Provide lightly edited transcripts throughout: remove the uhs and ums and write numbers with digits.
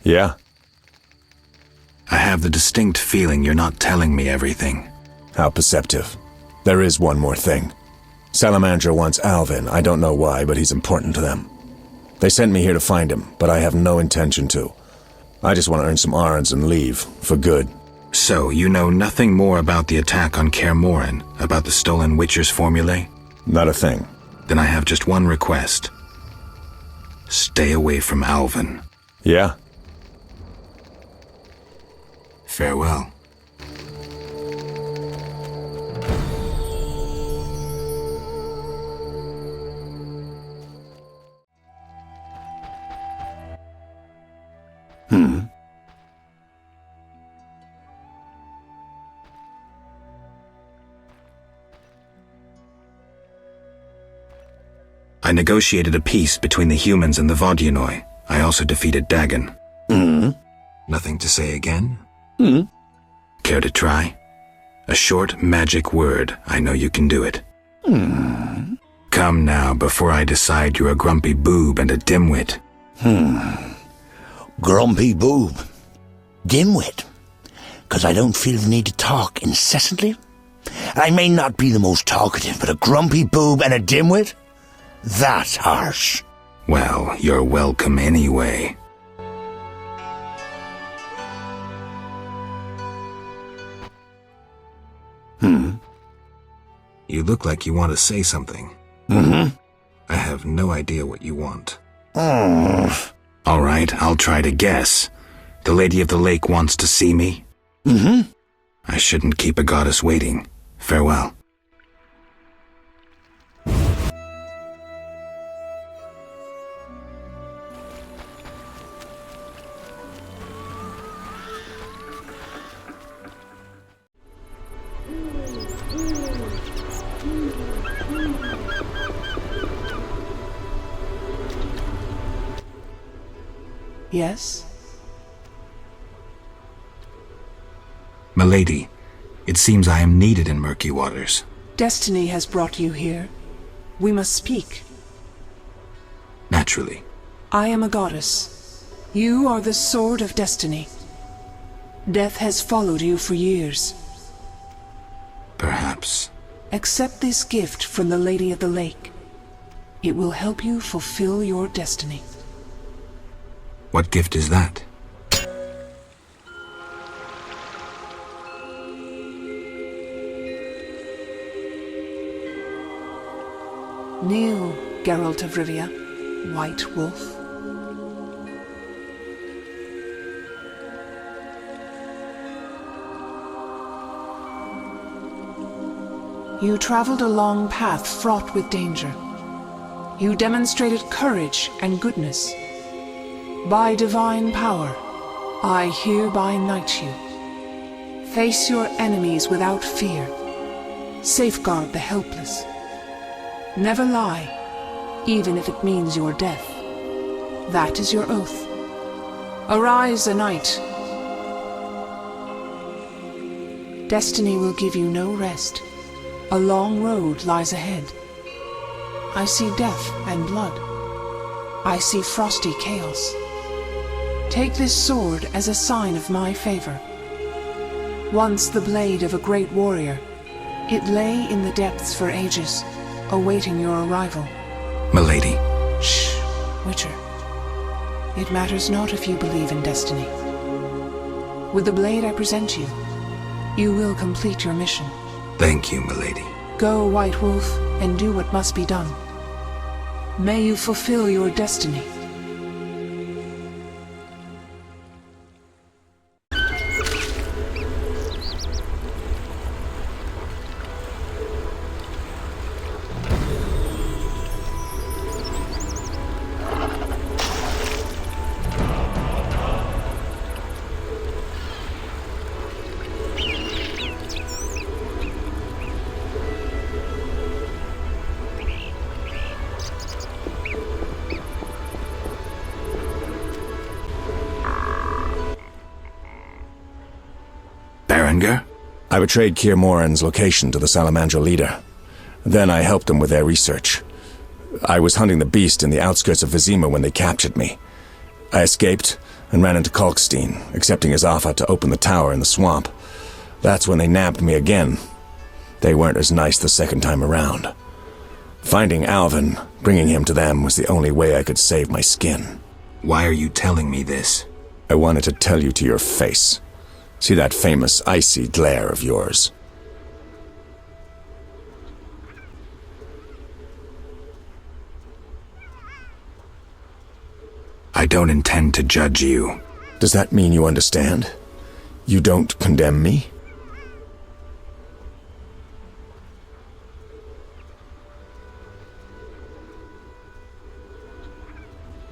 Yeah? I have the distinct feeling you're not telling me everything. How perceptive. There is one more thing. Salamander wants Alvin. I don't know why, but he's important to them. They sent me here to find him, but I have no intention to. I just want to earn some arns and leave, for good. So, you know nothing more about the attack on Kaer Morhen, about the stolen Witcher's formulae? Not a thing. Then I have just one request. Stay away from Alvin. Yeah? Farewell. I negotiated a peace between the humans and the Vodyanoi. I also defeated Dagon. Nothing to say again? Care to try? A short magic word. I know you can do it. Come now, before I decide you're a grumpy boob and a dimwit. Grumpy boob. Dimwit. 'Cause I don't feel the need to talk incessantly. I may not be the most talkative, but a grumpy boob and a dimwit? That's harsh. Well, you're welcome anyway. You look like you want to say something. I have no idea what you want. All right, I'll try to guess. The Lady of the Lake wants to see me? I shouldn't keep a goddess waiting. Farewell. Yes? Milady, it seems I am needed in murky waters. Destiny has brought you here. We must speak. Naturally. I am a goddess. You are the sword of destiny. Death has followed you for years. Perhaps. Accept this gift from the Lady of the Lake. It will help you fulfill your destiny. What gift is that? Kneel, Geralt of Rivia, White Wolf. You traveled a long path fraught with danger. You demonstrated courage and goodness. By divine power, I hereby knight you. Face your enemies without fear. Safeguard the helpless. Never lie, even if it means your death. That is your oath. Arise a knight. Destiny will give you no rest. A long road lies ahead. I see death and blood. I see frosty chaos. Take this sword as a sign of my favor. Once the blade of a great warrior, it lay in the depths for ages, awaiting your arrival. Milady. Shh, Witcher. It matters not if you believe in destiny. With the blade I present you, you will complete your mission. Thank you, Milady. Go, White Wolf, and do what must be done. May you fulfill your destiny. I betrayed Kaer Morhen's location to the Salamander leader. Then I helped them with their research. I was hunting the beast in the outskirts of Vizima when they captured me. I escaped, and ran into Kalkstein, accepting his offer to open the tower in the swamp. That's when they nabbed me again. They weren't as nice the second time around. Finding Alvin, bringing him to them, was the only way I could save my skin. Why are you telling me this? I wanted to tell you to your face. See that famous icy glare of yours. I don't intend to judge you. Does that mean you understand? You don't condemn me?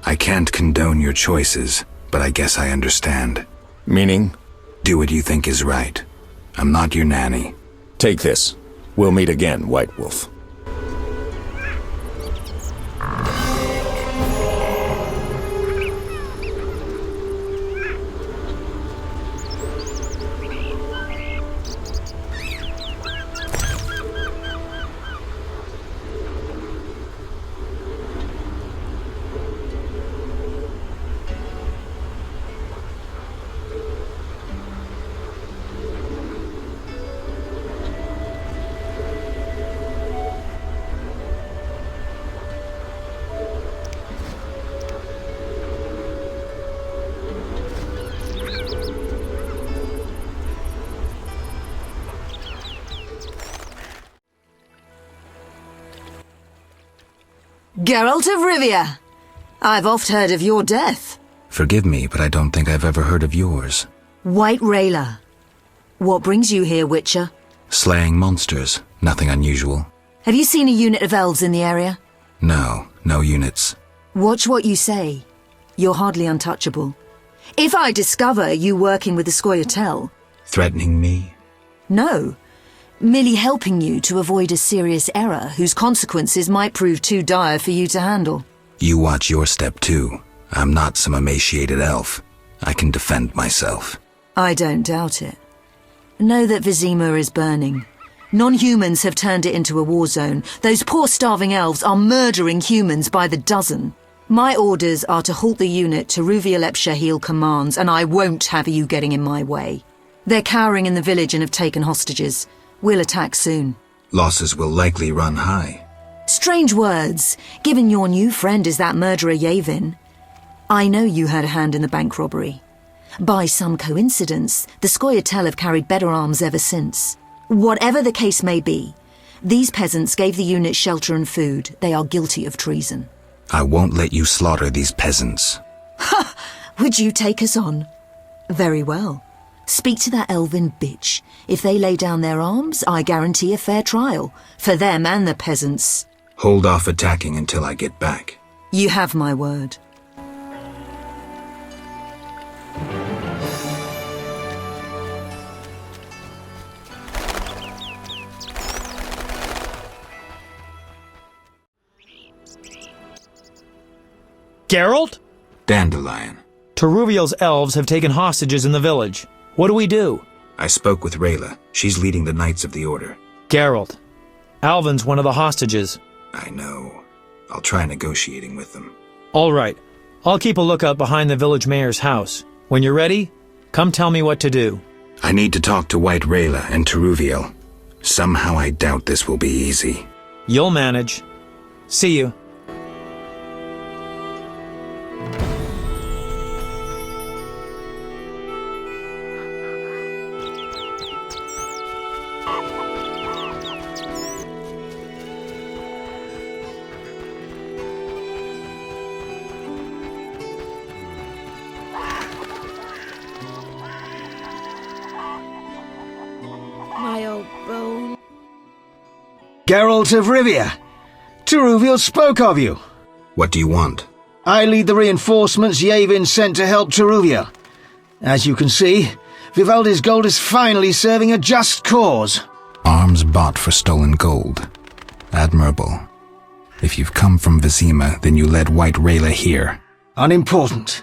I can't condone your choices, but I guess I understand. Meaning? Do what you think is right. I'm not your nanny. Take this. We'll meet again, White Wolf. Geralt of Rivia! I've oft heard of your death. Forgive me, but I don't think I've ever heard of yours. White Rayla. What brings you here, Witcher? Slaying monsters. Nothing unusual. Have you seen a unit of elves in the area? No units. Watch what you say. You're hardly untouchable. If I discover you working with the Scoia'tael... Threatening me? No. Merely helping you to avoid a serious error whose consequences might prove too dire for you to handle. You watch your step too. I'm not some emaciated elf. I can defend myself. I don't doubt it. Know that Vizima is burning. Non-humans have turned it into a war zone. Those poor starving elves are murdering humans by the dozen. My orders are to halt the unit Teruviel Epshahil commands, and I won't have you getting in my way. They're cowering in the village and have taken hostages. We'll attack soon. Losses will likely run high. Strange words, given your new friend is that murderer Yavin. I know you had a hand in the bank robbery. By some coincidence, the Scoia'tael have carried better arms ever since. Whatever the case may be, these peasants gave the unit shelter and food. They are guilty of treason. I won't let you slaughter these peasants. Ha! Would you take us on? Very well. Speak to that elven bitch. If they lay down their arms, I guarantee a fair trial. For them and the peasants. Hold off attacking until I get back. You have my word. Geralt? Dandelion. Teruviel's elves have taken hostages in the village. What do we do? I spoke with Rayla. She's leading the Knights of the Order. Geralt. Alvin's one of the hostages. I know. I'll try negotiating with them. All right. I'll keep a lookout behind the village mayor's house. When you're ready, come tell me what to do. I need to talk to White Rayla and Teruviel. Somehow I doubt this will be easy. You'll manage. See you. My old bone. Geralt of Rivia. Teruviel spoke of you. What do you want? I lead the reinforcements Yavin sent to help Teruviel. As you can see, Vivaldi's gold is finally serving a just cause. Arms bought for stolen gold. Admirable. If you've come from Vizima, then you led White Rayla here. Unimportant.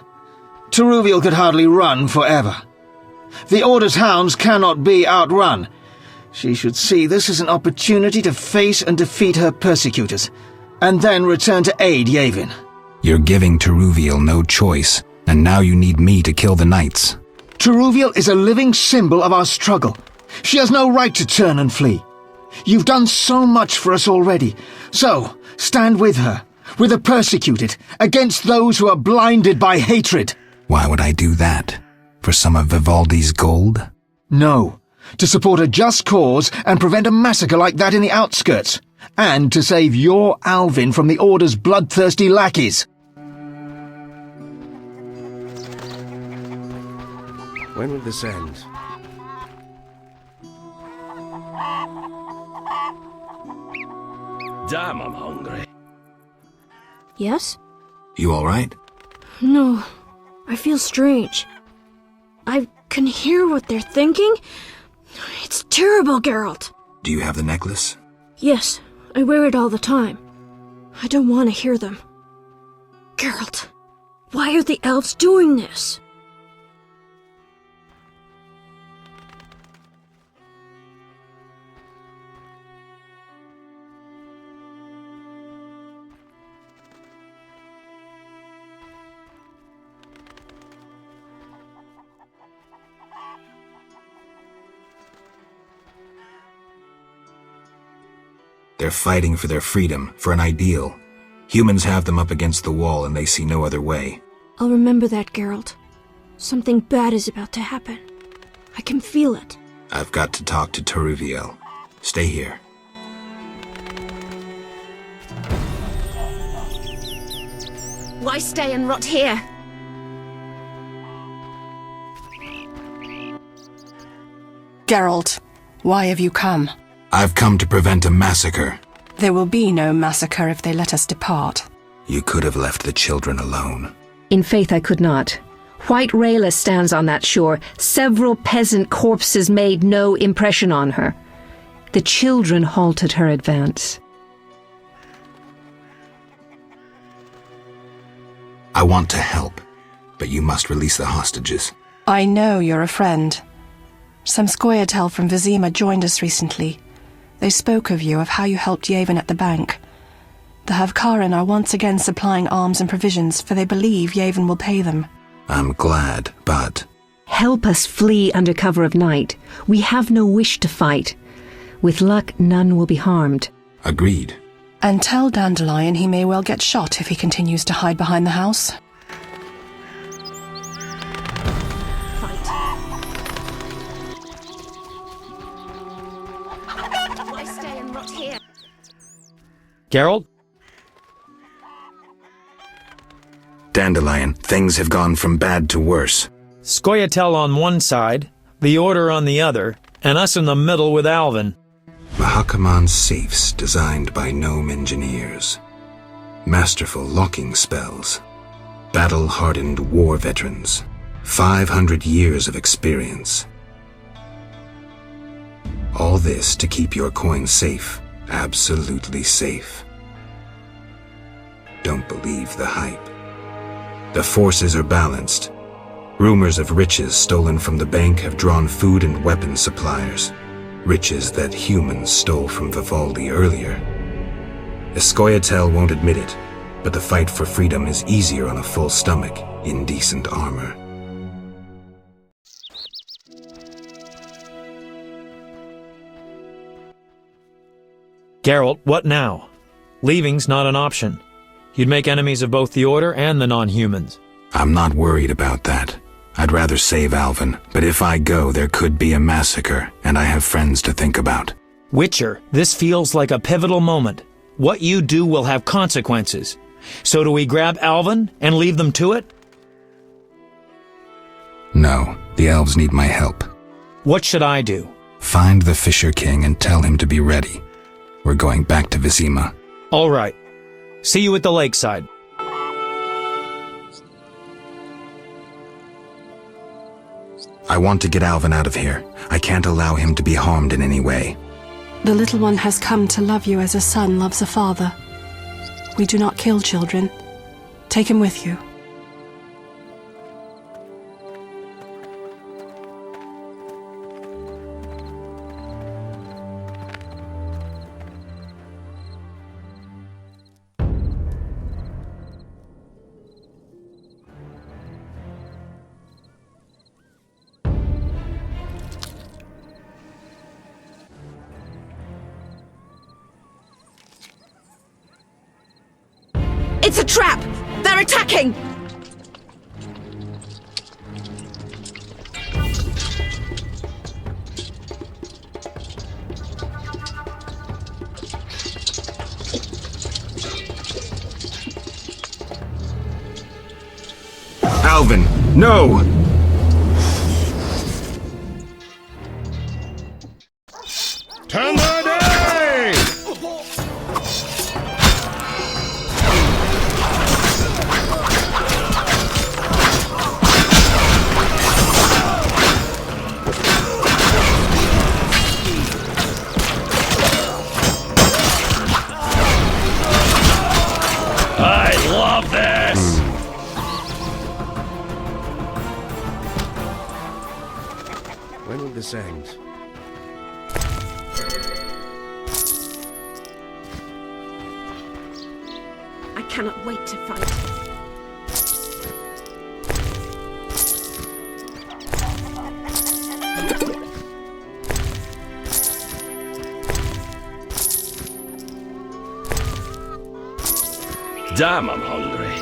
Teruviel could hardly run forever. The Order's hounds cannot be outrun. She should see this as an opportunity to face and defeat her persecutors, and then return to aid Yavin. You're giving Teruviel no choice. And now you need me to kill the knights. Teruviel is a living symbol of our struggle. She has no right to turn and flee. You've done so much for us already. So, stand with her, with the persecuted, against those who are blinded by hatred. Why would I do that? For some of Vivaldi's gold? No. To support a just cause and prevent a massacre like that in the outskirts. And to save your Alvin from the Order's bloodthirsty lackeys. When will this end? Damn, I'm hungry. Yes? You all right? No, I feel strange. I can hear what they're thinking. It's terrible, Geralt. Do you have the necklace? Yes, I wear it all the time. I don't want to hear them. Geralt, why are the elves doing this? They're fighting for their freedom, for an ideal. Humans have them up against the wall and they see no other way. I'll remember that, Geralt. Something bad is about to happen. I can feel it. I've got to talk to Teruviel. Stay here. Why stay and rot here? Geralt, why have you come? I've come to prevent a massacre. There will be no massacre if they let us depart. You could have left the children alone. In faith I could not. White Rayla stands on that shore. Several peasant corpses made no impression on her. The children halted her advance. I want to help, but you must release the hostages. I know you're a friend. Some Scoia'tael from Vizima joined us recently. They spoke of you, of how you helped Yevon at the bank. The Havkarin are once again supplying arms and provisions, for they believe Yevon will pay them. I'm glad, but... Help us flee under cover of night. We have no wish to fight. With luck, none will be harmed. Agreed. And tell Dandelion he may well get shot if he continues to hide behind the house. Why stay and rot here? Geralt? Dandelion, things have gone from bad to worse. Scoia'tael on one side, the Order on the other, and us in the middle with Alvin. Mahakaman safes designed by gnome engineers. Masterful locking spells. Battle-hardened war veterans. 500 years of experience. All this to keep your coin safe. Absolutely safe. Don't believe the hype. The forces are balanced. Rumors of riches stolen from the bank have drawn food and weapons suppliers. Riches that humans stole from Vivaldi earlier. Scoia'tael won't admit it, but the fight for freedom is easier on a full stomach in decent armor. Geralt, what now? Leaving's not an option. You'd make enemies of both the Order and the non-humans. I'm not worried about that. I'd rather save Alvin, but if I go, there could be a massacre, and I have friends to think about. Witcher, this feels like a pivotal moment. What you do will have consequences. So do we grab Alvin and leave them to it? No, the elves need my help. What should I do? Find the Fisher King and tell him to be ready. We're going back to Vizima. All right. See you at the lakeside. I want to get Alvin out of here. I can't allow him to be harmed in any way. The little one has come to love you as a son loves a father. We do not kill children. Take him with you. trap! They're attacking! Alvin, no! Turn the day! I love this! When will this end? I cannot wait to fight. Damn, I'm hungry.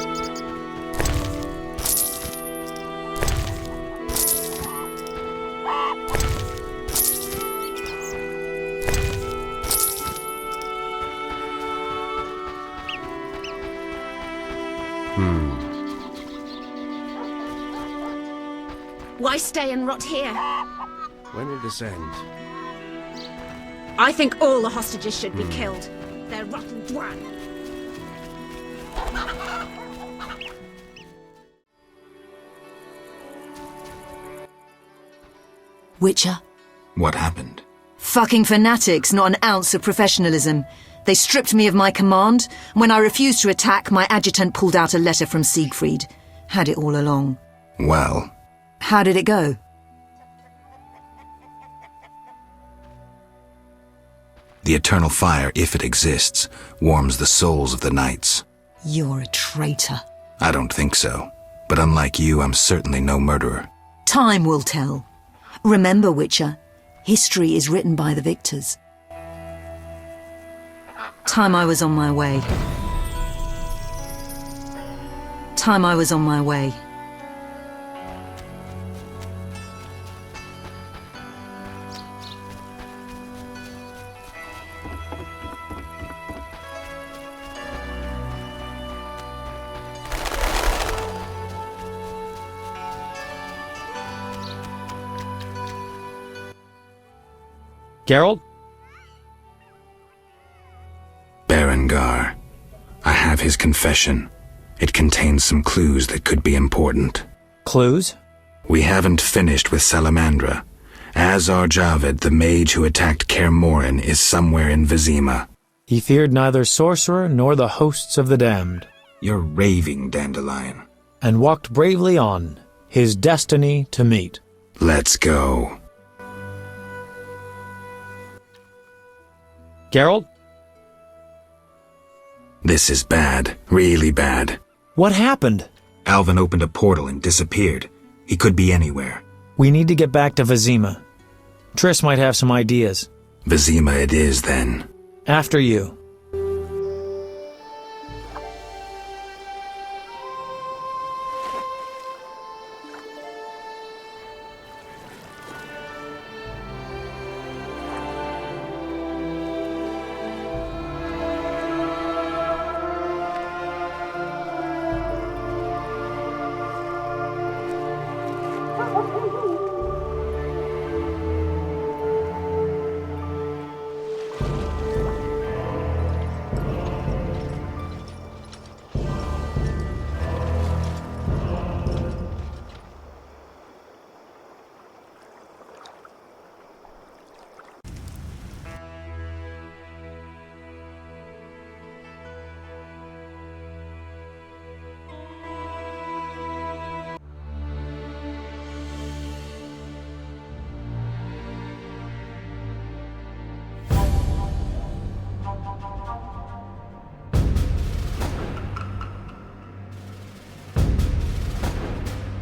Why stay and rot here? When will this end? I think all the hostages should be killed. They're rotten dwan. Witcher? What happened? Fucking fanatics, not an ounce of professionalism. They stripped me of my command. When I refused to attack, my adjutant pulled out a letter from Siegfried. Had it all along. Well, How did it go? the eternal fire, if it exists, warms the souls of the knights. You're a traitor. I don't think so. But unlike you, I'm certainly no murderer. Time will tell. Remember, Witcher, history is written by the victors. Time I was on my way. Time I was on my way. Geralt? Berengar. I have his confession. It contains some clues that could be important. Clues? We haven't finished with Salamandra. Azar Javed, the mage who attacked Kaer Morhen, is somewhere in Vizima. He feared neither sorcerer nor the hosts of the damned, You're raving, Dandelion. and walked bravely on, his destiny to meet. Let's go. Geralt? This is bad. Really bad. What happened? Alvin opened a portal and disappeared. He could be anywhere. We need to get back to Vizima. Triss might have some ideas. Vizima it is, then. After you.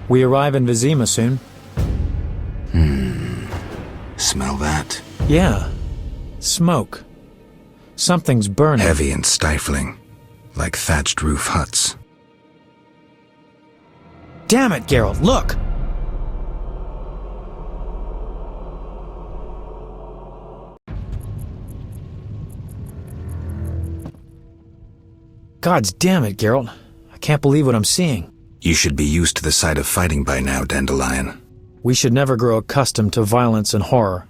We arrive in Vizima soon. Smell that? Yeah. Smoke. Something's burning. Heavy and stifling. Like thatched roof huts. Damn it, Geralt, look! God's damn it, Geralt. I can't believe what I'm seeing. You should be used to the sight of fighting by now, Dandelion. We should never grow accustomed to violence and horror,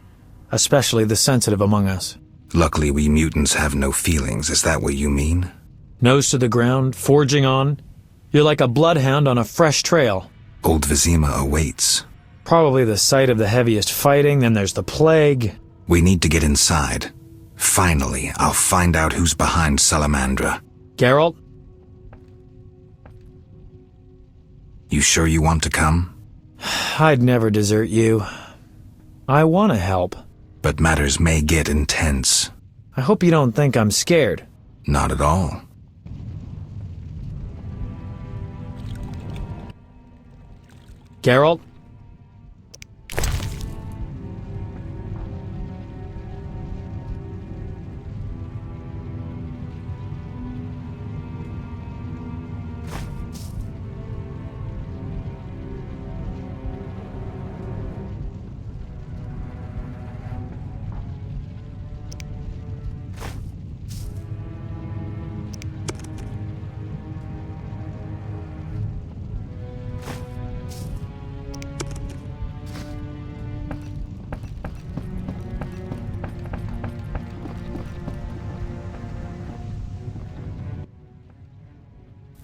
especially the sensitive among us. Luckily, we mutants have no feelings. Is that what you mean? Nose to the ground, forging on. You're like a bloodhound on a fresh trail. Old Vizima awaits. Probably the site of the heaviest fighting, then there's the plague. We need to get inside. Finally, I'll find out who's behind Salamandra. Geralt? You sure you want to come? I'd never desert you. I want to help. But matters may get intense. I hope you don't think I'm scared. Not at all. Geralt?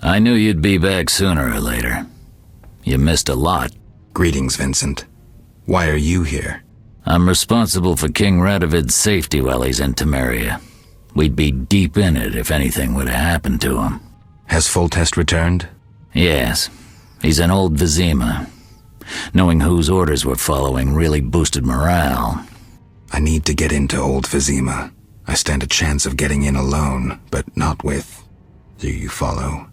I knew you'd be back sooner or later. You missed a lot. Greetings, Vincent. Why are you here? I'm responsible for King Radovid's safety while he's in Temeria. We'd be deep in it if anything would have happened to him. Has Foltest returned? Yes. He's in old Vizima. Knowing whose orders we're following really boosted morale. I need to get into old Vizima. I stand a chance of getting in alone, but not with... Do you follow?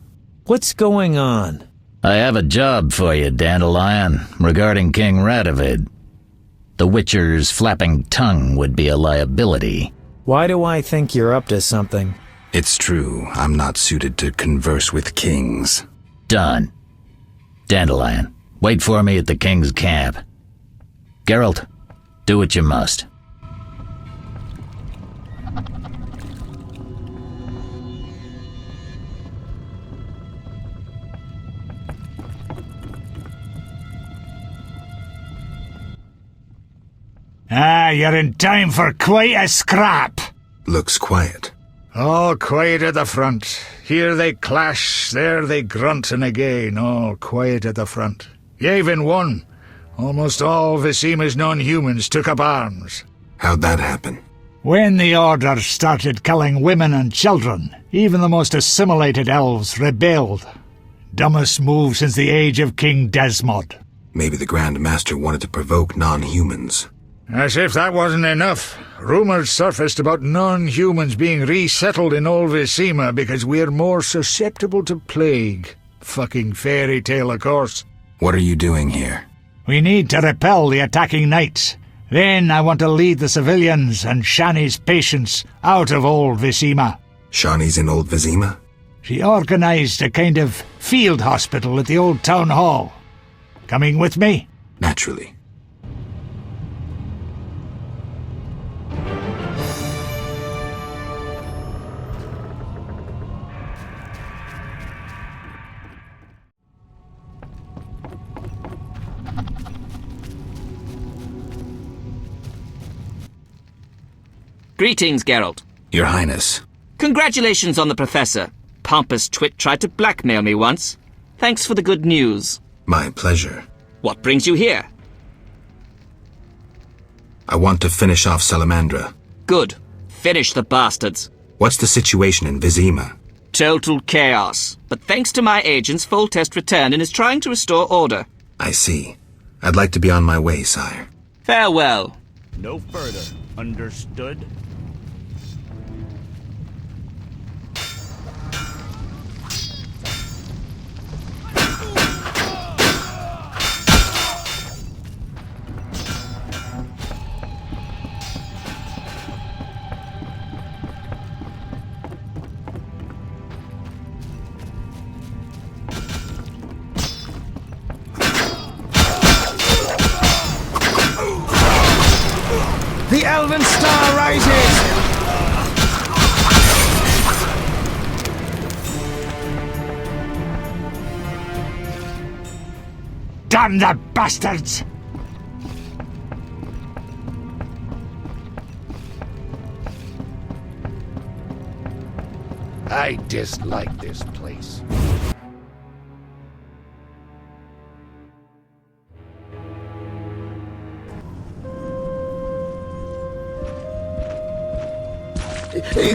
What's going on? I have a job for you, Dandelion, regarding King Radovid. The Witcher's flapping tongue would be a liability. Why do I think you're up to something? It's true, I'm not suited to converse with kings. Done. Dandelion, wait for me at the king's camp. Geralt, do what you must. Ah, you're in time for quite a scrap. Looks quiet. All quiet at the front. Here they clash, there they grunt, and again all quiet at the front. Yavin won. Almost all Vizima's non-humans took up arms. How'd that happen? When the Order started killing women and children, even the most assimilated elves rebelled. Dumbest move since the age of King Desmod. Maybe the Grand Master wanted to provoke non-humans. As if that wasn't enough, rumors surfaced about non-humans being resettled in old Vizima because we're more susceptible to plague. Fucking fairy tale, of course. What are you doing here? We need to repel the attacking knights. Then I want to lead the civilians and Shani's patients out of old Vizima. Shani's in old Vizima? She organized a kind of field hospital at the old town hall. Coming with me? Naturally. Greetings, Geralt. Your Highness. Congratulations on the Professor. Pompous twit tried to blackmail me once. Thanks for the good news. My pleasure. What brings you here? I want to finish off Salamandra. Good. Finish the bastards. What's the situation in Vizima? Total chaos. But thanks to my agents, Foltest returned and is trying to restore order. I see. I'd like to be on my way, sire. Farewell. No further. Understood? The elven star rises! Damn the bastards! I dislike this place.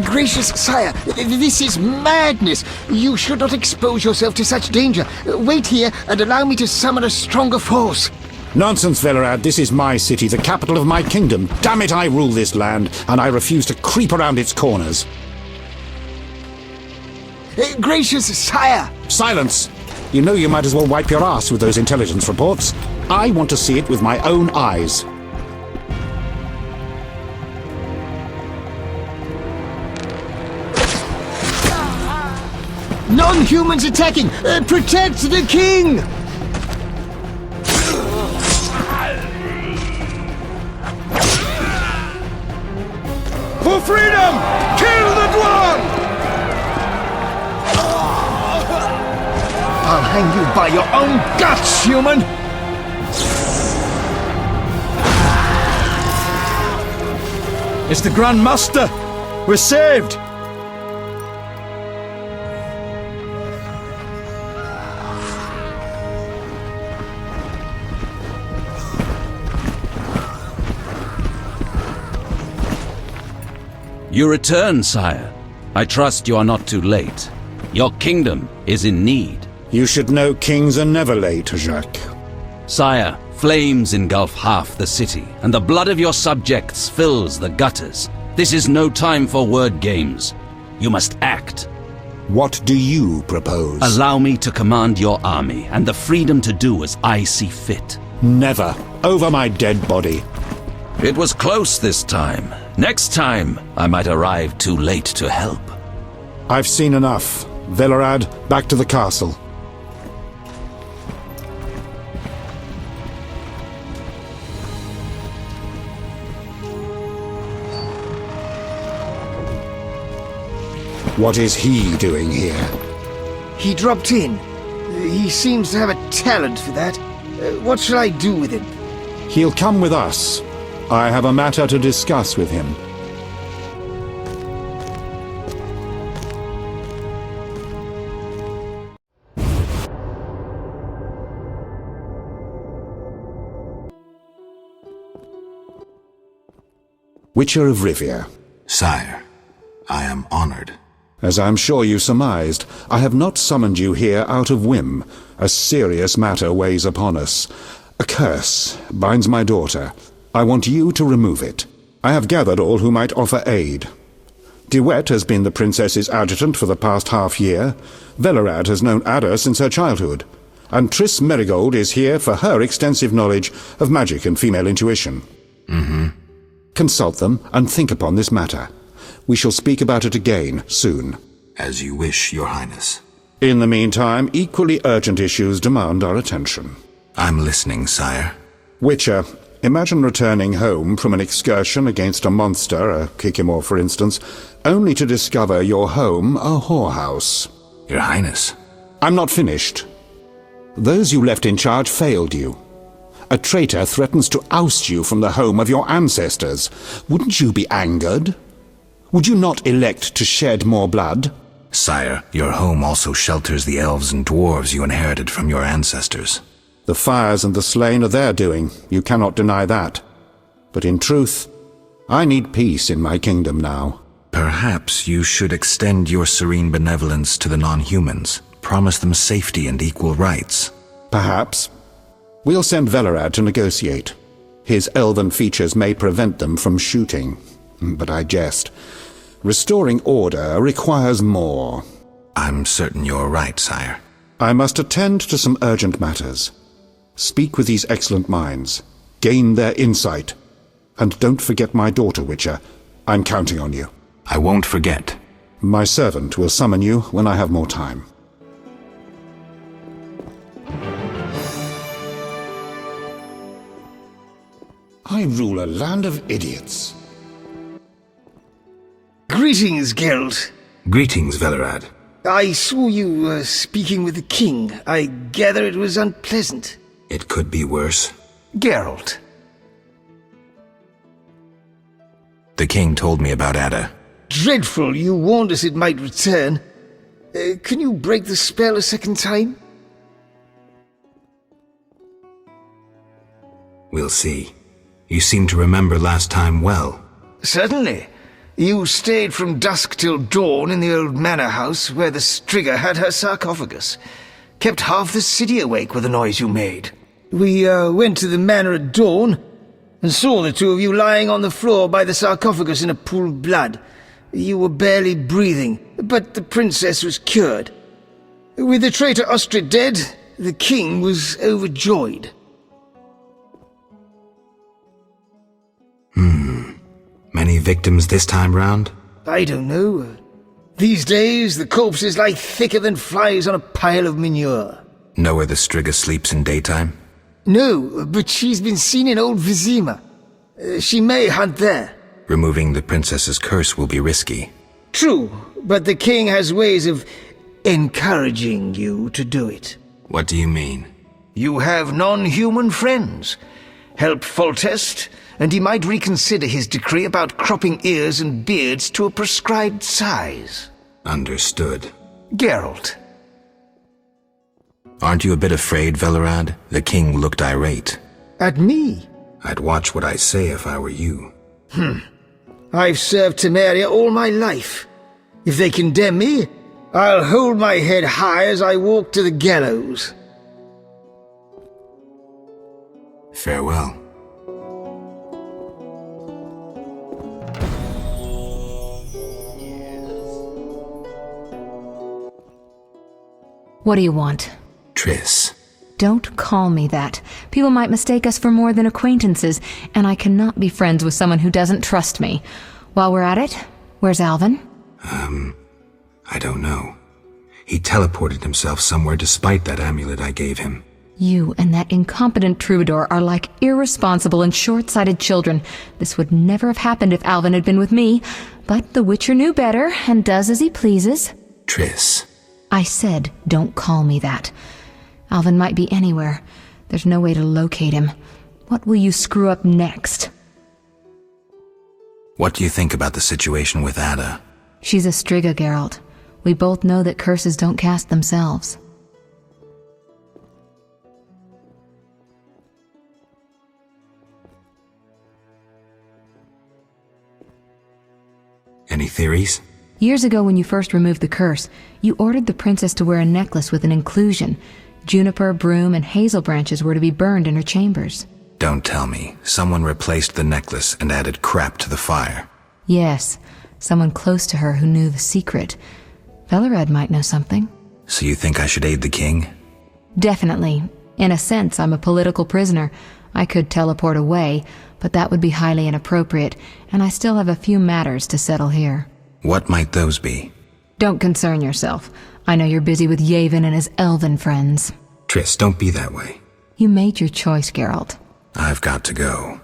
Gracious sire, this is madness. You should not expose yourself to such danger. Wait here and allow me to summon a stronger force. Nonsense, Velerad. This is my city, the capital of my kingdom. Damn it, I rule this land, and I refuse to creep around its corners. Gracious sire! Silence! You know you might as well wipe your ass with those intelligence reports. I want to see it with my own eyes. Non-humans attacking! Protect the king! For freedom! Kill the dwarf! I'll hang you by your own guts, human! It's the Grand Master! We're saved! You return, sire. I trust you are not too late. Your kingdom is in need. You should know kings are never late, Jacques. Sire, flames engulf half the city, and the blood of your subjects fills the gutters. This is no time for word games. You must act. What do you propose? Allow me to command your army, and the freedom to do as I see fit. Never. Over my dead body. It was close this time. Next time, I might arrive too late to help. I've seen enough. Velerad, back to the castle. What is he doing here? He dropped in. He seems to have a talent for that. What shall I do with him? He'll come with us. I have a matter to discuss with him. Witcher of Rivia. Sire, I am honored. As I'm sure you surmised, I have not summoned you here out of whim. A serious matter weighs upon us. A curse binds my daughter. I want you to remove it. I have gathered all who might offer aid. DeWitt has been the princess's adjutant for the past half-year. Velerad has known Ada since her childhood. And Triss Merigold is here for her extensive knowledge of magic and female intuition. Consult them and think upon this matter. We shall speak about it again soon. As you wish, Your Highness. In the meantime, equally urgent issues demand our attention. I'm listening, sire. Witcher, imagine returning home from an excursion against a monster, a Kikimor for instance, only to discover your home a whorehouse. Your Highness. I'm not finished. Those you left in charge failed you. A traitor threatens to oust you from the home of your ancestors. Wouldn't you be angered? Would you not elect to shed more blood? Sire, your home also shelters the elves and dwarves you inherited from your ancestors. The fires and the slain are their doing. You cannot deny that. But in truth, I need peace in my kingdom now. Perhaps you should extend your serene benevolence to the non-humans. Promise them safety and equal rights. Perhaps. We'll send Velerad to negotiate. His elven features may prevent them from shooting. But I jest. Restoring order requires more. I'm certain you're right, sire. I must attend to some urgent matters. Speak with these excellent minds. Gain their insight. And don't forget my daughter, Witcher. I'm counting on you. I won't forget. My servant will summon you when I have more time. I I rule a land of idiots. Greetings, Geralt. Greetings, Velerad. I saw you speaking with the king. I gather it was unpleasant. It could be worse. Geralt. The king told me about Ada. Dreadful, you warned us it might return. Can you break the spell a second time? We'll see. You seem to remember last time well. Certainly. You stayed from dusk till dawn in the old manor house where the Striga had her sarcophagus. Kept half the city awake with the noise you made. We went to the manor at dawn and saw the two of you lying on the floor by the sarcophagus in a pool of blood. You were barely breathing, but the princess was cured. With the traitor Ostrid dead, the king was overjoyed. Many victims this time round? I don't know. These days, the corpses lie thicker than flies on a pile of manure. Know where the Striga sleeps in daytime? No, but she's been seen in old Vizima. She may hunt there. Removing the princess's curse will be risky. True, but the king has ways of encouraging you to do it. What do you mean? You have non-human friends. Help Foltest, and he might reconsider his decree about cropping ears and beards to a prescribed size. Understood. Geralt. Aren't you a bit afraid, Velerad? The king looked irate. At me? I'd watch what I say if I were you. I've served Temeria all my life. If they condemn me, I'll hold my head high as I walk to the gallows. Farewell. What do you want? Triss. Don't call me that. People might mistake us for more than acquaintances, and I cannot be friends with someone who doesn't trust me. While we're at it, where's Alvin? I don't know. He teleported himself somewhere despite that amulet I gave him. You and that incompetent troubadour are like irresponsible and short-sighted children. This would never have happened if Alvin had been with me, but the Witcher knew better and does as he pleases. Triss. I said, don't call me that. Alvin might be anywhere. There's no way to locate him. What will you screw up next? What do you think about the situation with Ada? She's a Striga, Geralt. We both know that curses don't cast themselves. Any theories? Years ago, when you first removed the curse, you ordered the princess to wear a necklace with an inclusion. Juniper, broom, and hazel branches were to be burned in her chambers. Don't tell me. Someone replaced the necklace and added crap to the fire. Yes, someone close to her who knew the secret. Velerad might know something. So you think I should aid the king? Definitely. In a sense, I'm a political prisoner. I could teleport away, but that would be highly inappropriate, and I still have a few matters to settle here. What might those be? Don't concern yourself. I know you're busy with Yavin and his elven friends. Triss, don't be that way. You made your choice, Geralt. I've got to go.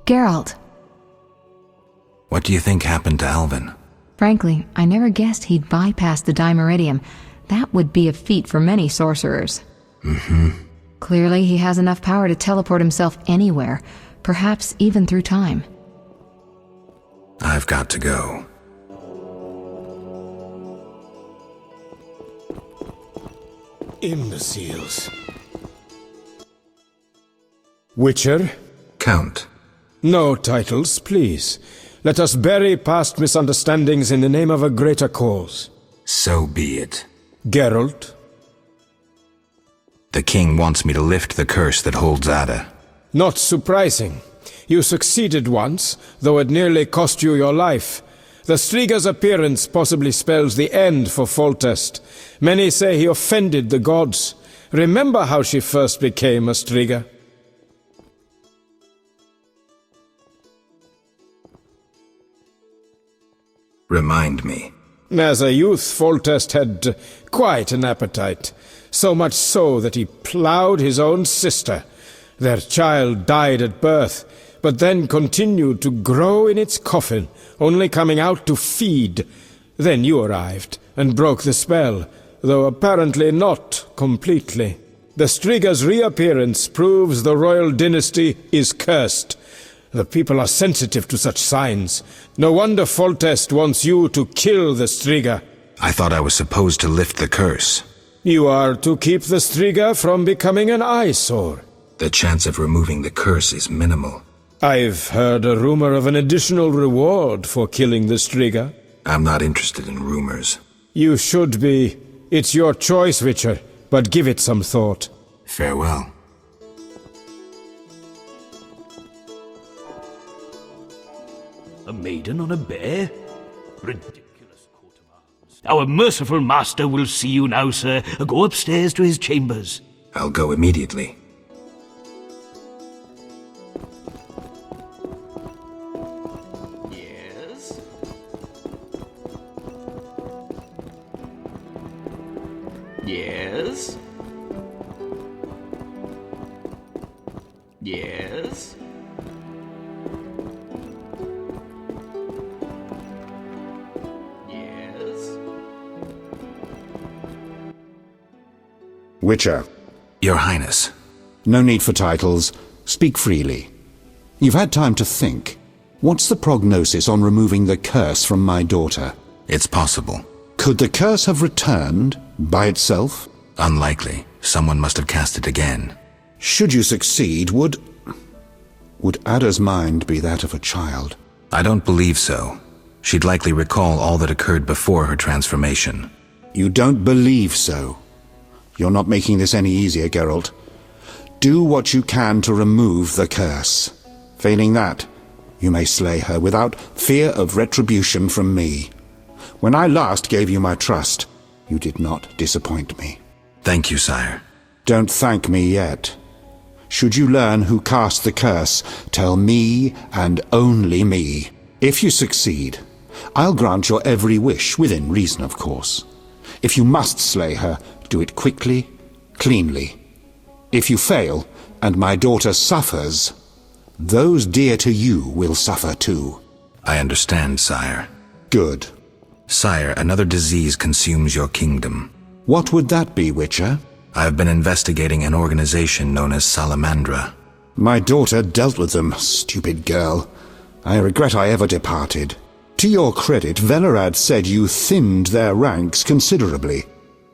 Geralt. What do you think happened to Alvin? Frankly, I never guessed he'd bypass the Dimeridium. That would be a feat for many sorcerers. Clearly, he has enough power to teleport himself anywhere, perhaps even through time. I've got to go. Imbeciles. Witcher? Count. No titles, please. Let us bury past misunderstandings in the name of a greater cause. So be it. Geralt? The king wants me to lift the curse that holds Ada. Not surprising. You succeeded once, though it nearly cost you your life. The Striga's appearance possibly spells the end for Foltest. Many say he offended the gods. Remember how she first became a Striga? Remind me. As a youth, Foltest had quite an appetite. so much so that he ploughed his own sister. Their child died at birth, but then continued to grow in its coffin, only coming out to feed. Then you arrived and broke the spell, though apparently not completely. The Striga's reappearance proves the royal dynasty is cursed. The people are sensitive to such signs. No wonder Foltest wants you to kill the Striga. I thought I was supposed to lift the curse. You are to keep the Striga from becoming an eyesore. The chance of removing the curse is minimal. I've heard a rumor of an additional reward for killing the Striga. I'm not interested in rumors. You should be. It's your choice, Witcher, but give it some thought. Farewell. A maiden on a bear? Ridiculous coat of arms. Our merciful master will see you now, sir. Go upstairs to his chambers. I'll go immediately. Yes? Yes? Yes? Yes? Witcher. Your Highness. No need for titles. Speak freely. You've had time to think. What's the prognosis on removing the curse from my daughter? It's possible. Could the curse have returned by itself? Unlikely. Someone must have cast it again. Should you succeed, would Ada's mind be that of a child? I don't believe so. She'd likely recall all that occurred before her transformation. You don't believe so? You're not making this any easier, Geralt. Do what you can to remove the curse. Failing that, you may slay her without fear of retribution from me. When I last gave you my trust, you did not disappoint me. Thank you, sire. Don't thank me yet. Should you learn who cast the curse, tell me and only me. If you succeed, I'll grant your every wish, within reason, of course. If you must slay her, do it quickly, cleanly. If you fail, and my daughter suffers, those dear to you will suffer too. I understand, sire. Good. Sire, another disease consumes your kingdom. What would that be, Witcher? I have been investigating an organization known as Salamandra. My daughter dealt with them, stupid girl. I regret I ever departed. To your credit, Velerad said you thinned their ranks considerably.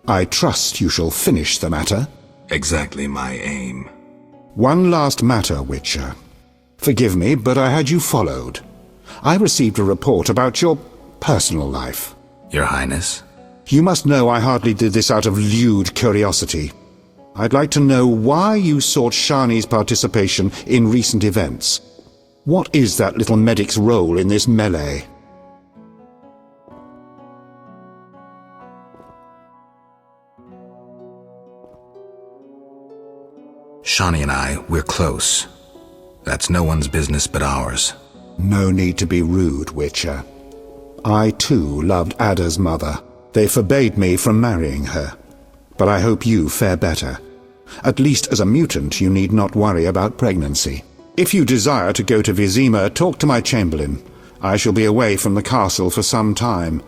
I trust you shall finish the matter. Exactly my aim. One last matter, Witcher. Forgive me, but I had you followed. I received a report about your personal life. Your Highness? You must know I hardly did this out of lewd curiosity. I'd like to know why you sought Shani's participation in recent events. What is that little medic's role in this melee? Shani and I, we're close. That's no one's business but ours. No need to be rude, Witcher. I, too, loved Ada's mother. They forbade me from marrying her. But I hope you fare better. At least as a mutant, you need not worry about pregnancy. If you desire to go to Vizima, talk to my chamberlain. I shall be away from the castle for some time.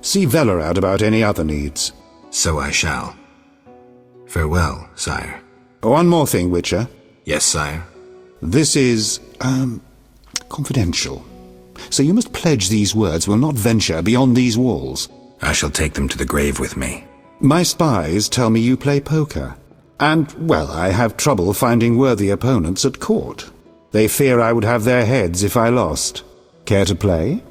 See Velerad about any other needs. So I shall. Farewell, sire. One more thing, Witcher. Yes, sire. This is, confidential. So you must pledge these words will not venture beyond these walls. I shall take them to the grave with me. My spies tell me you play poker. And, well, I have trouble finding worthy opponents at court. They fear I would have their heads if I lost. Care to play?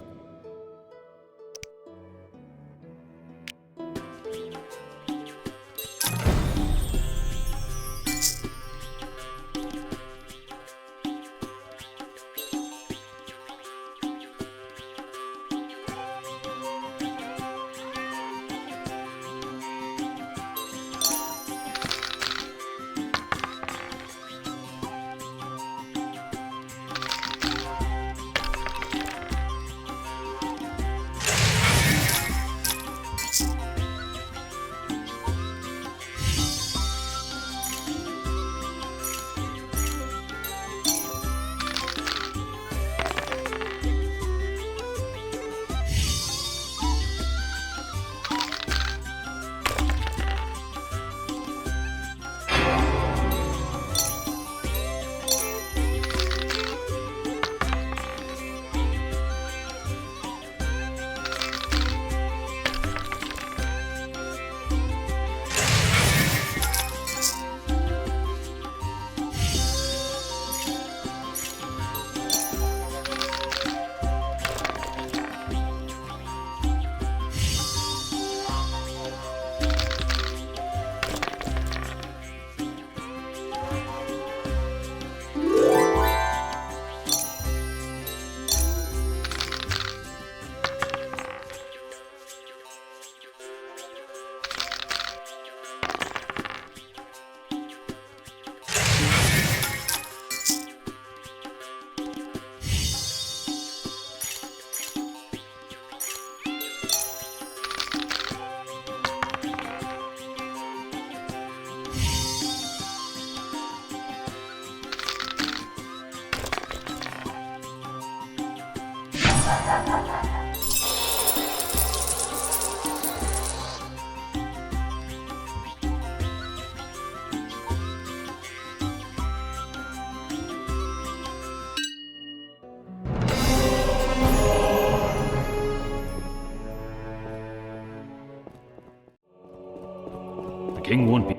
king won't be...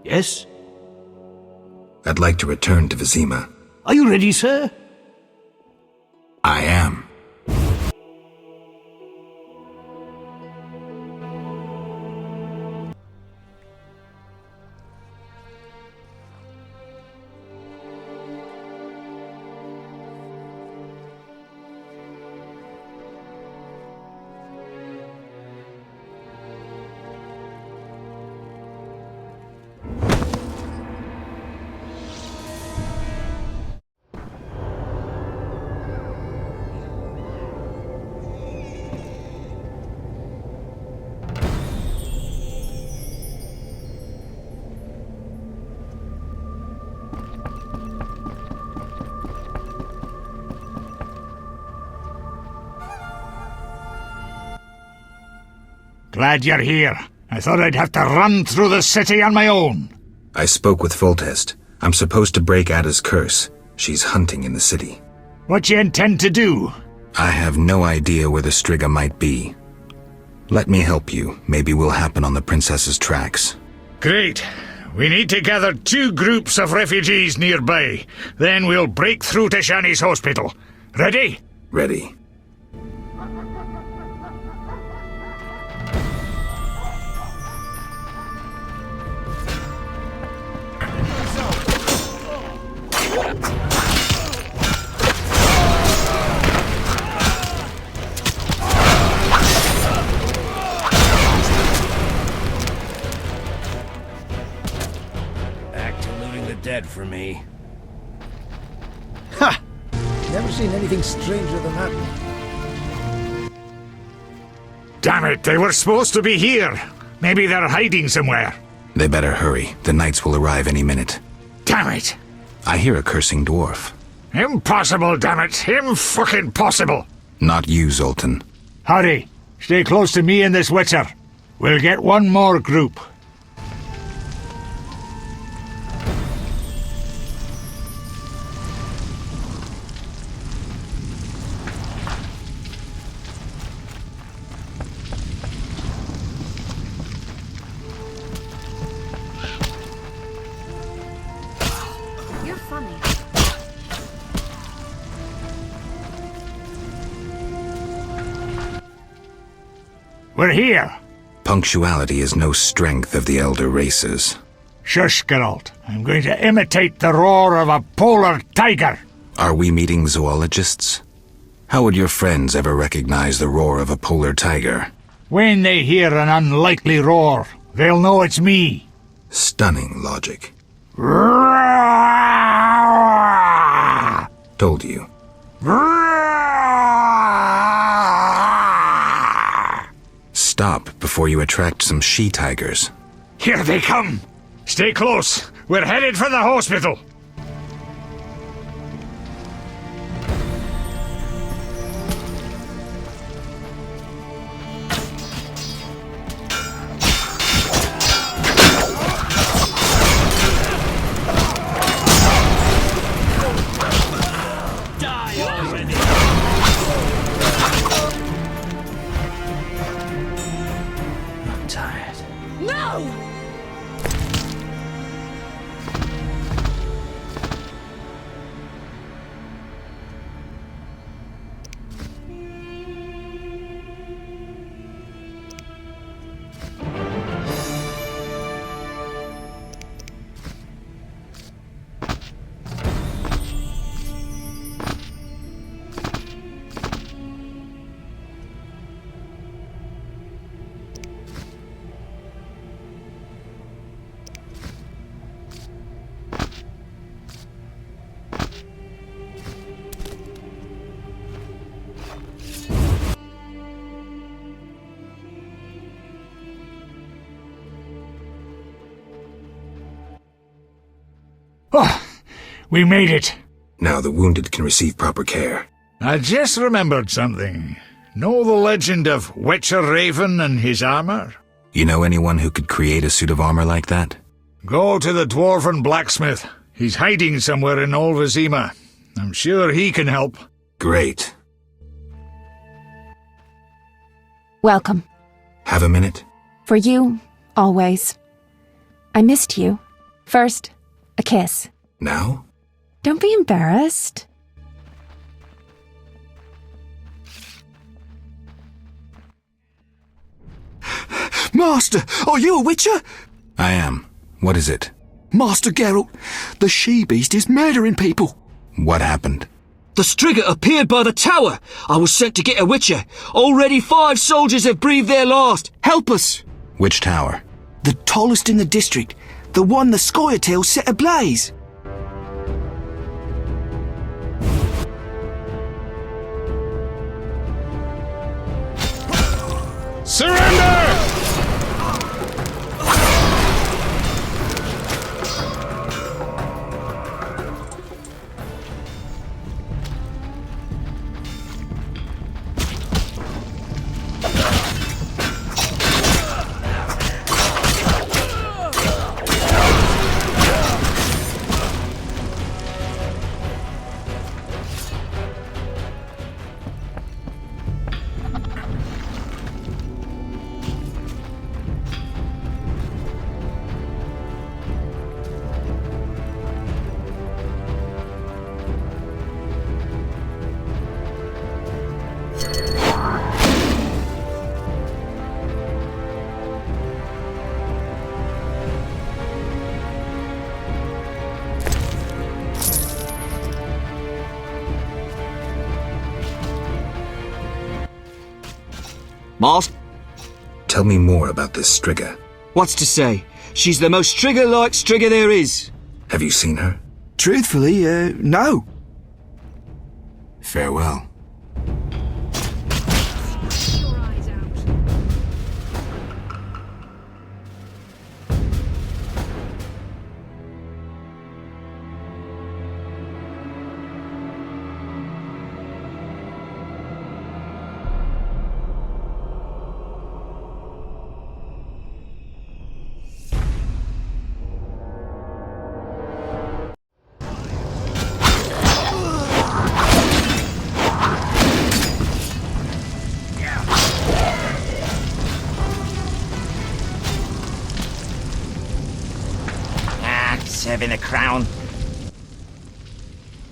Yes? I'd like to return to Vizima. Are you ready, sir? I am. Glad you're here. I thought I'd have to run through the city on my own. I spoke with Foltest. I'm supposed to break Ada's curse. She's hunting in the city. What do you intend to do? I have no idea where the Striga might be. Let me help you. Maybe we'll happen on the princess's tracks. Great. We need to gather 2 groups of refugees nearby. Then we'll break through to Shani's hospital. Ready? Ready. Dead for me. Ha! Never seen anything stranger than that. Damn it, they were supposed to be here. Maybe they're hiding somewhere. They better hurry. The knights will arrive any minute. Damn it! I hear a cursing dwarf. Impossible, damn it! Im-fucking-possible! Not you, Zoltan. Hurry! Stay close to me and this witcher. We'll get one more group. We're here. Punctuality is no strength of the elder races. Shush, Geralt. I'm going to imitate the roar of a polar tiger. Are we meeting zoologists? How would your friends ever recognize the roar of a polar tiger? When they hear an unlikely roar, they'll know it's me. Stunning logic. Told you. Stop before you attract some she-tigers. Here they come. Stay close. We're headed for the hospital. Oh, we made it. Now the wounded can receive proper care. I just remembered something. Know the legend of Witcher Raven and his armor? You know anyone who could create a suit of armor like that? Go to the dwarven blacksmith. He's hiding somewhere in old Vizima. I'm sure he can help. Great. Welcome. Have a minute? For you, Always. I missed you. First, a kiss. Now? Don't be embarrassed. Master, are you a witcher? I am. What is it? Master Geralt, the she-beast is murdering people. What happened? The Striga appeared by the tower. I was sent to get a witcher. Already 5 soldiers have breathed their last. Help us. Which tower? The tallest in the district. The one the Scoia'tael set ablaze. Surrender! Master? Tell me more about this Striga. What's to say? She's the most Striga-like Striga there is. Have you seen her? Truthfully, no. Farewell. Serving a crown.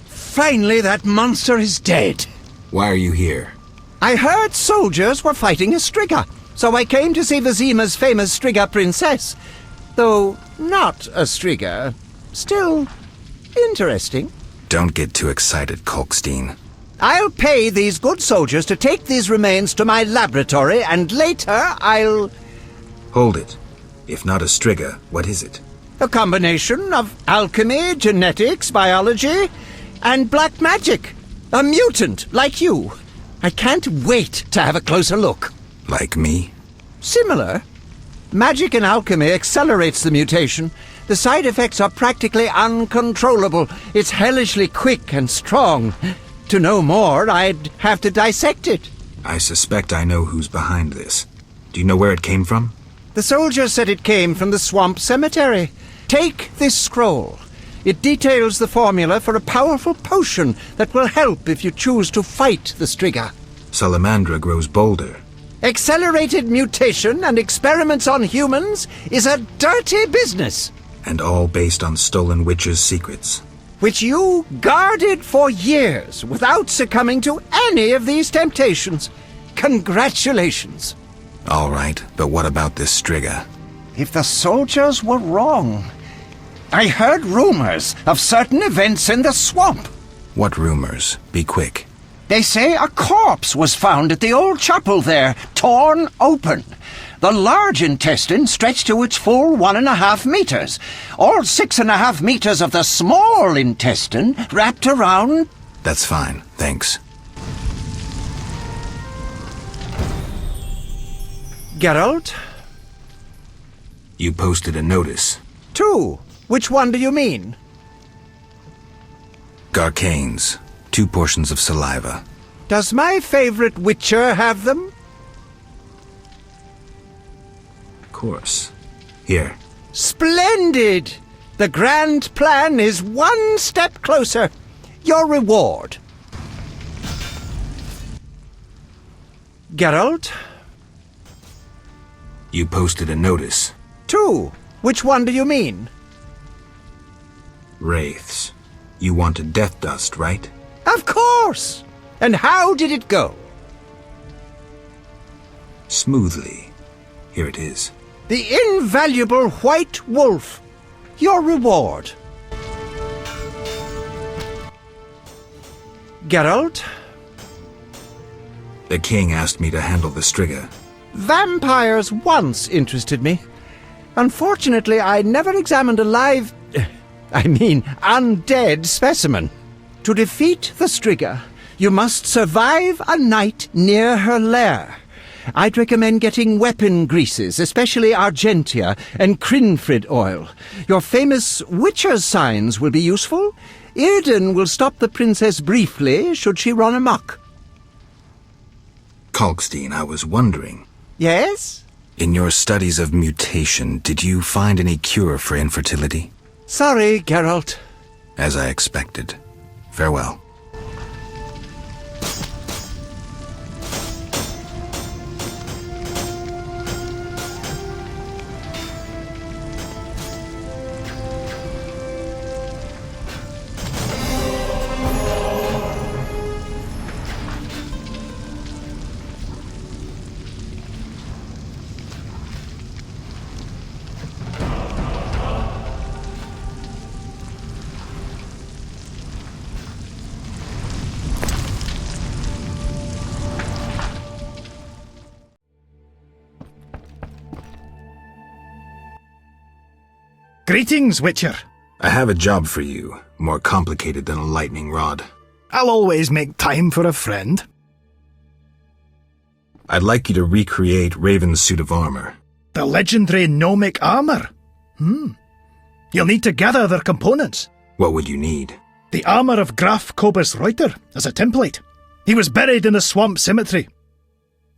Finally, that monster is dead. Why are you here? I heard soldiers were fighting a Striga, so I came to see Vizima's famous Striga princess. Though not a Striga, still interesting. Don't get too excited, Kalkstein. I'll pay these good soldiers to take these remains to my laboratory, and later I'll... Hold it. If not a Striga, what is it? A combination of alchemy, genetics, biology, and black magic. A mutant, like you. I can't wait to have a closer look. Like me? Similar. Magic and alchemy accelerates the mutation. The side effects are practically uncontrollable. It's hellishly quick and strong. To know more, I'd have to dissect it. I suspect I know who's behind this. Do you know where it came from? The soldier said it came from the swamp cemetery. Take this scroll. It details the formula for a powerful potion that will help if you choose to fight the Striga. Salamandra grows bolder. Accelerated mutation and experiments on humans is a dirty business. And all based on stolen witches' secrets. Which you guarded for years without succumbing to any of these temptations. Congratulations. All right, but what about this Striga? If the soldiers were wrong. I heard rumors of certain events in the swamp. What rumors? Be quick. They say a corpse was found at the old chapel there, torn open. The large intestine stretched to its full 1.5 meters. All 6.5 meters of the small intestine wrapped around... That's fine, thanks. Geralt? You posted a notice. 2. Which one do you mean? Garcanes. 2 portions of saliva. Does my favorite witcher have them? Of course. Here. Splendid! The grand plan is one step closer. Your reward. Geralt? You posted a notice. too. Which one do you mean? Wraiths. You wanted death dust, right? Of course! And how did it go? Smoothly. Here it is. The invaluable white wolf. Your reward. Geralt? The king asked me to handle the Striga. Vampires once interested me. Unfortunately, I never examined a live... undead specimen. To defeat the Striga, you must survive a night near her lair. I'd recommend getting weapon greases, especially Argentia and Crinfrid oil. Your famous Witcher's signs will be useful. Irden will stop the princess briefly, should she run amok. Kalkstein, I was wondering. Yes? In your studies of mutation, did you find any cure for infertility? Sorry, Geralt. As I expected. Farewell. Greetings, Witcher. I have a job for you, more complicated than a lightning rod. I'll always make time for a friend. I'd like you to recreate Raven's suit of armor. The legendary gnomic armor? You'll need to gather their components. What would you need? The armor of Graf Kobus Reuter as a template. He was buried in the swamp cemetery.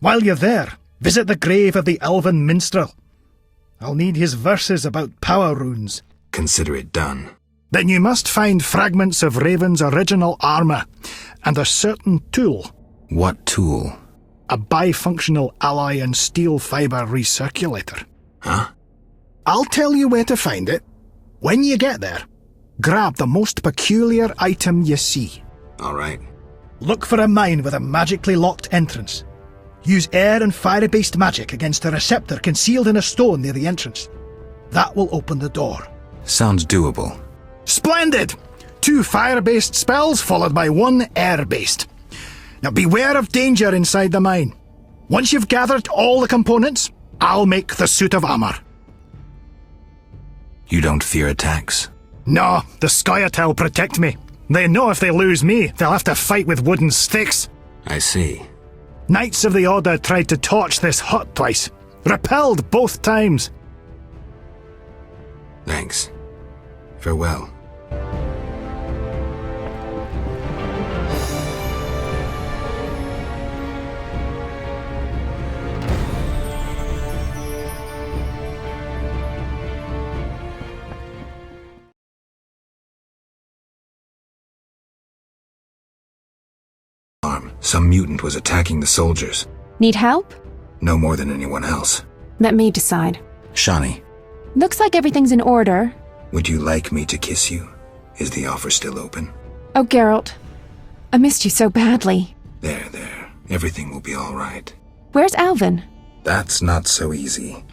While you're there, visit the grave of the elven minstrel. I'll need his verses about power runes. Consider it done. Then you must find fragments of Raven's original armour, and a certain tool. What tool? A bifunctional alloy and steel fibre recirculator. Huh? I'll tell you where to find it. When you get there, grab the most peculiar item you see. All right. Look for a mine with a magically locked entrance. Use air and fire-based magic against a receptor concealed in a stone near the entrance. That will open the door. Sounds doable. Splendid! 2 fire-based spells followed by 1 air-based. Now beware of danger inside the mine. Once you've gathered all the components, I'll make the suit of armor. You don't fear attacks? No, the Scoia'tael protect me. They know if they lose me, they'll have to fight with wooden sticks. I see. Knights of the Order tried to torch this hut twice. Repelled both times. Thanks. Farewell. Some mutant was attacking the soldiers. Need help? No more than anyone else. Let me decide. Shani, Looks like everything's in order. would you like me to kiss you? Is the offer still open? Oh, Geralt. I missed you so badly. There. Everything will be all right. Where's Alvin? That's not so easy.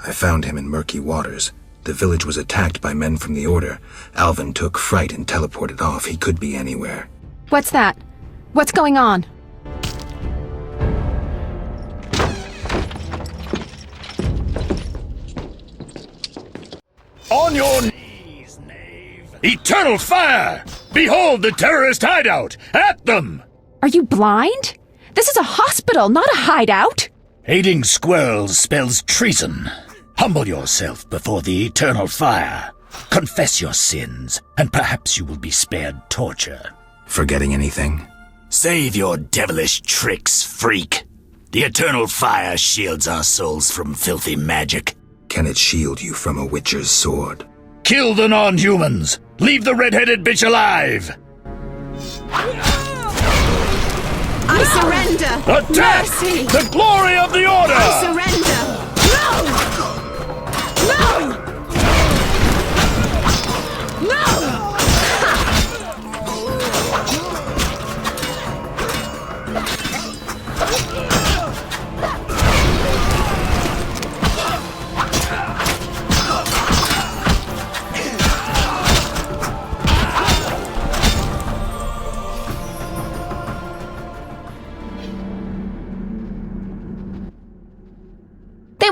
I found him in murky waters. The village was attacked by men from the Order. Alvin took fright and teleported off. He could be anywhere. What's that? What's going on? On your knees, knave! Eternal fire! Behold the terrorist hideout! At them! Are you blind? This is a hospital, not a hideout! Aiding squirrels spells treason. Humble yourself before the eternal fire. Confess your sins, and perhaps you will be spared torture. Forgetting anything? Save your devilish tricks, freak. The eternal fire shields our souls from filthy magic. Can it shield you from a witcher's sword? Kill the non-humans! Leave the red-headed bitch alive! I surrender! Attack! Mercy! The glory of the Order! I surrender! No! No!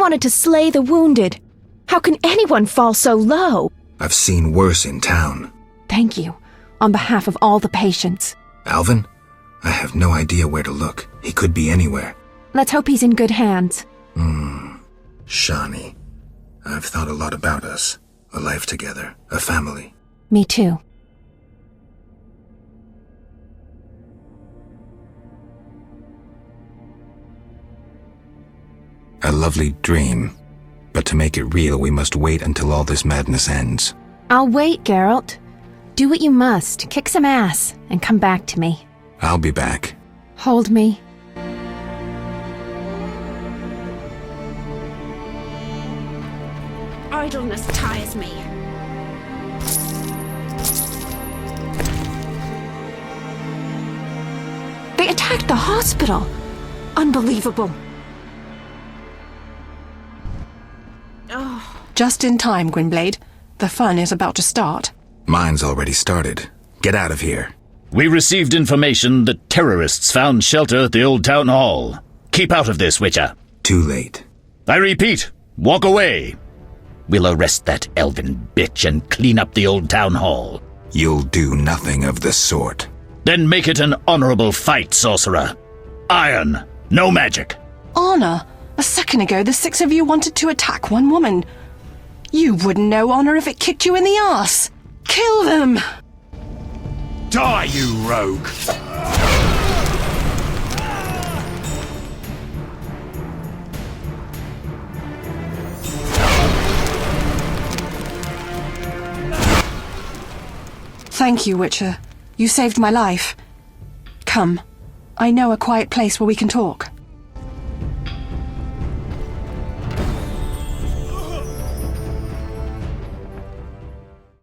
wanted to slay the wounded. How can anyone fall so low? I've seen worse in town. Thank you, on behalf of all the patients. Alvin? I have no idea where to look. He could be anywhere. Let's hope he's in good hands. Shani. I've thought a lot about us. A life together. A family. Me too. A lovely dream. But to make it real, we must wait until all this madness ends. I'll wait, Geralt. Do what you must, kick some ass, and come back to me. I'll be back. Hold me. Idleness tires me. They attacked the hospital. Unbelievable. Just in time, Gwynblade. The fun is about to start. Mine's already started. Get out of here. We received information that terrorists found shelter at the old town hall. Keep out of this, Witcher. Too late. I repeat, walk away. We'll arrest that elven bitch and clean up the old town hall. You'll do nothing of the sort. Then make it an honorable fight, sorcerer. Iron, no magic. Honor? A second ago, the six of you wanted to attack one woman. You wouldn't know honor if it kicked you in the arse. Kill them! Die, you rogue! Thank you, Witcher. You saved my life. Come. I know a quiet place where we can talk.